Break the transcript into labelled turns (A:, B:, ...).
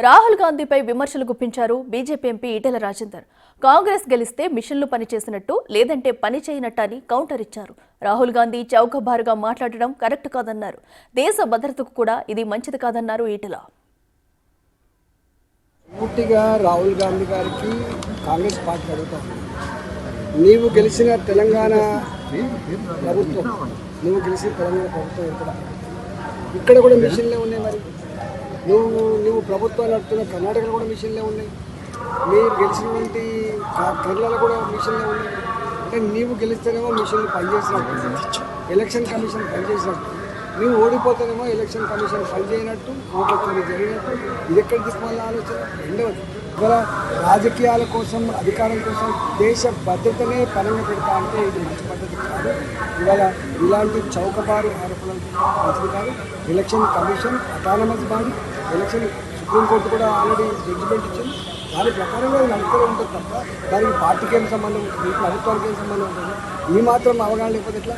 A: రాహుల్ గాంధీపై విమర్శలు గుప్పించారు BJP MP Etela Rajender. Congress గెలిస్తే మిషన్లు పనిచేసినట్టు, లేదంటే పని చేయనట్టు అని కౌంటర్ ఇచ్చారు. రాహుల్ గాంధీ చౌకబారుగా మాట్లాడడం కరెక్ట్ కాదన్నారు. దేశ భద్రతకు కూడా ఇది మంచిది కాదన్నారు ఈటెల.
B: పూర్తిగా రాహుల్ గాంధీ గారికి కాంగ్రెస్ పార్టీ అడుగుతారు, నీవు గెలిచిన తెలంగాణ ప్రభుత్వం ఇక్కడ కూడా మిషన్లే ఉన్నాయి. మరి నువ్వు ప్రభుత్వాలు నడుపుతున్న కర్ణాటకలో కూడా మిషన్లే ఉన్నాయి, మీరు గెలిచినటువంటి కేరళలో కూడా మిషన్లే ఉన్నాయి. అంటే నీవు గెలిస్తేనేమో మిషన్లు పనిచేసినట్టు, ఎలక్షన్ కమిషన్ పనిచేసినట్టు, నువ్వు ఓడిపోతేనేమో ఎలక్షన్ కమిషన్ పనిచేయనట్టు, ఓటొచ్చి జరిగినట్టు. ఇది ఎక్కడ తీసుకోవాలని ఆలోచన. రెండవది, ఇవాళ రాజకీయాల కోసం, అధికారం కోసం దేశ భద్రతనే పరంగా పెడతా అంటే ఇది మంచి పద్ధతి కాదు. ఇవాళ ఇలాంటి చౌకబారు ఆరోపణలు మంచిది కాదు. Election commission autonomous body, election supreme court కూడా ఆల్రెడీ జడ్జిమెంట్ ఇచ్చింది. దాని ప్రకారంగా నడుస్తూ ఉంటుంది తప్ప దానికి పార్టీకి ఏం సంబంధం ఉంటుంది, ప్రభుత్వానికి ఏం సంబంధం ఉంటుంది. ఈ మాత్రం అవగాహన లేకపోతే ఎట్లా?